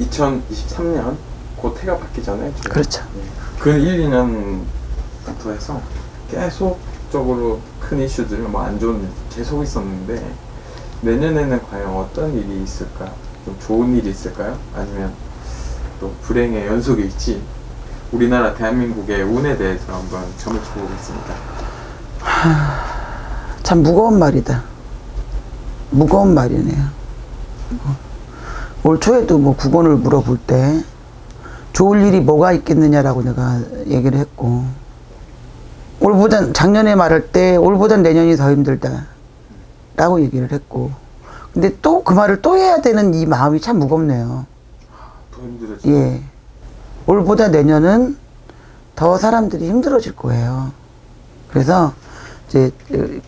2023년 곧 해가 바뀌잖아요. 지금. 그렇죠. 그 1, 2년부터 해서 계속적으로 큰 이슈들, 뭐 안 좋은 일 계속 있었는데 내년에는 과연 어떤 일이 있을까? 좀 좋은 일이 있을까요? 아니면 또 불행의 연속일지 우리나라 대한민국의 운에 대해서 한번 점을 쳐보겠습니다. 참 무거운 말이다. 무거운 말이네요. 올 초에도 뭐 국언을 물어볼 때 좋을 일이 뭐가 있겠느냐라고 내가 얘기를 했고, 작년에 말할 때 올보단 내년이 더 힘들다 라고 얘기를 했고, 근데 또 그 말을 또 해야 되는 이 마음이 참 무겁네요. 더 힘들어지죠. 예. 올보다 내년은 더 사람들이 힘들어질 거예요. 그래서 이제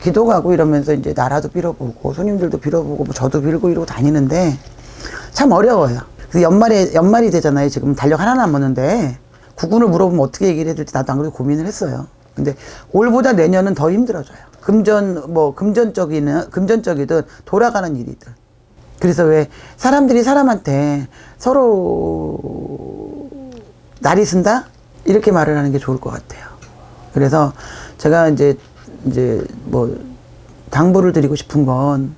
기도 가고 이러면서 이제 나라도 빌어보고 손님들도 빌어보고 뭐 저도 빌고 이러고 다니는데 참 어려워요. 그래서 연말이 되잖아요. 지금 달력 하나 남았는데 국운을 물어보면 어떻게 얘기를 해야 될지 나도 안 그래도 고민을 했어요. 근데 올보다 내년은 더 힘들어져요. 금전적이든 돌아가는 일이든. 그래서 왜 사람들이 사람한테 서로 날이 쓴다? 이렇게 말을 하는 게 좋을 것 같아요. 그래서 제가 이제 뭐 당부를 드리고 싶은 건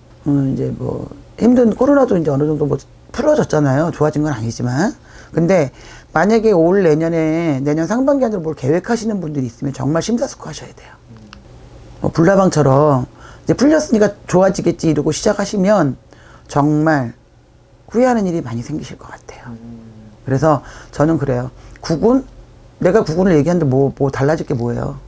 이제 뭐 힘든 코로나도 이제 어느 정도 뭐 풀어졌잖아요. 좋아진 건 아니지만. 근데 만약에 올 내년 상반기 안으로 뭘 계획하시는 분들이 있으면 정말 심사숙고하셔야 돼요. 불나방처럼 이제 풀렸으니까 좋아지겠지 이러고 시작하시면 정말 후회하는 일이 많이 생기실 것 같아요. 그래서 저는 그래요. 내가 국운을 얘기하는데 뭐 달라질 게 뭐예요.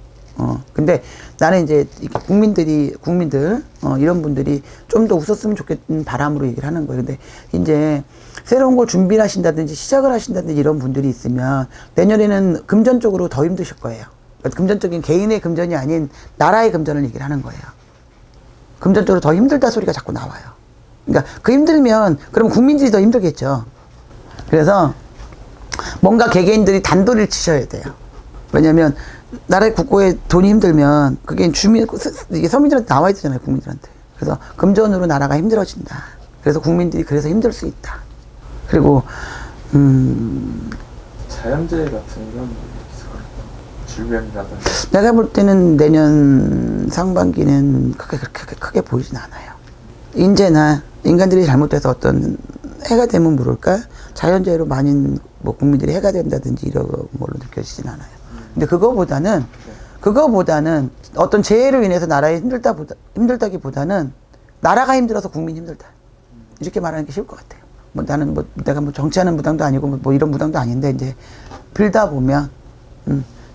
근데 나는 이제 국민들, 이런 분들이 좀 더 웃었으면 좋겠는 바람으로 얘기를 하는 거예요. 근데 이제 새로운 걸 준비를 하신다든지 시작을 하신다든지 이런 분들이 있으면 내년에는 금전적으로 더 힘드실 거예요. 그러니까 금전적인 개인의 금전이 아닌 나라의 금전을 얘기를 하는 거예요. 금전적으로 더 힘들다 소리가 자꾸 나와요. 그러니까 그 힘들면 그럼 국민들이 더 힘들겠죠. 그래서 뭔가 개개인들이 단도리를 치셔야 돼요. 왜냐면 나라의 국고에 돈이 힘들면 그게 이게 서민들한테 나와야 되잖아요. 국민들한테. 그래서 금전으로 나라가 힘들어진다. 그래서 국민들이 그래서 힘들 수 있다. 그리고 자연재해 같은 이런 있을까요? 질병이라든지. 내가 볼 때는 내년 상반기는 그렇게 크게 보이진 않아요. 인재나 인간들이 잘못돼서 어떤 해가 되면 모를까 자연재해로 많은 뭐 국민들이 해가 된다든지 이런 걸로 느껴지진 않아요. 근데 그거보다는 어떤 재해로 인해서 나라에 힘들다기보다는 나라가 힘들어서 국민이 힘들다. 이렇게 말하는 게 쉬울 것 같아요. 뭐 나는 뭐 내가 뭐 정치하는 무당도 아니고 뭐 이런 무당도 아닌데 이제 빌다 보면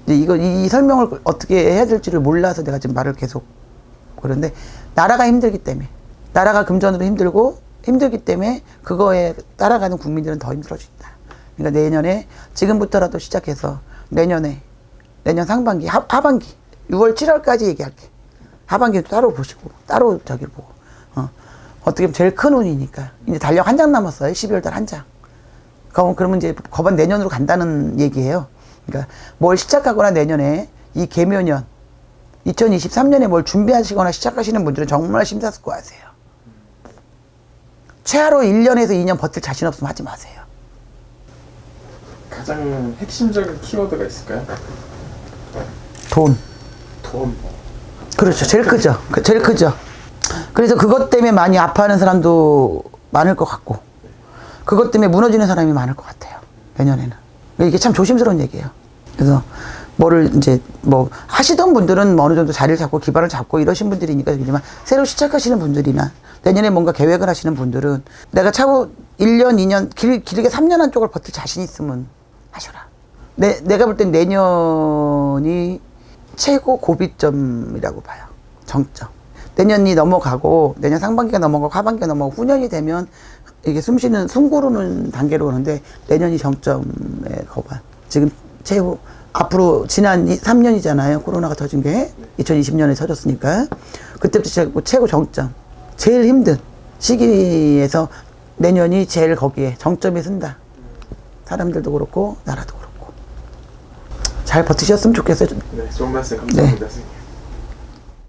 이제 이 설명을 어떻게 해야 될지를 몰라서 내가 지금 말을 계속 그런데 나라가 힘들기 때문에 나라가 금전으로 힘들기 때문에 그거에 따라가는 국민들은 더 힘들어진다. 그러니까 내년에 지금부터라도 시작해서 내년 상반기 하반기 6월 7월까지 얘기할게. 하반기도 따로 보시고 따로 저기를 보고 어떻게 보면 제일 큰 운이니까 이제 달력 한 장 남았어요. 12월 달 한 장. 그러면 이제 거반 내년으로 간다는 얘기예요. 그러니까 뭘 시작하거나 내년에 이 개묘년 2023년에 뭘 준비하시거나 시작하시는 분들은 정말 심사숙고하세요. 최하로 1년에서 2년 버틸 자신 없으면 하지 마세요. 가장 핵심적인 키워드가 있을까요? 돈. 그렇죠. 제일 크죠. 제일 크죠. 그래서 그것 때문에 많이 아파하는 사람도 많을 것 같고 그것 때문에 무너지는 사람이 많을 것 같아요. 내년에는. 이게 참 조심스러운 얘기예요. 그래서 뭐를 이제 뭐 하시던 분들은 어느 정도 자리를 잡고 기반을 잡고 이러신 분들이니까 그렇지만 새로 시작하시는 분들이나 내년에 뭔가 계획을 하시는 분들은 내가 차후 1년, 2년, 길게 3년 한쪽을 버틸 자신 있으면 하셔라. 내가 볼 땐 내년이 최고 고비점이라고 봐요. 정점. 내년이 넘어가고 내년 상반기가 넘어가고 하반기가 넘어가고 후년이 되면 이게 숨 고르는 단계로 오는데 내년이 정점에 거봐. 지금 최고 앞으로 지난 3년이잖아요. 코로나가 터진 게 2020년에 터졌으니까 그때부터 최고 정점. 제일 힘든 시기에서 내년이 제일 거기에 정점에 쓴다. 사람들도 그렇고 나라도 그렇고 잘 버티셨으면 좋겠어요. 네, 좋은 말씀 감사합니다. 네.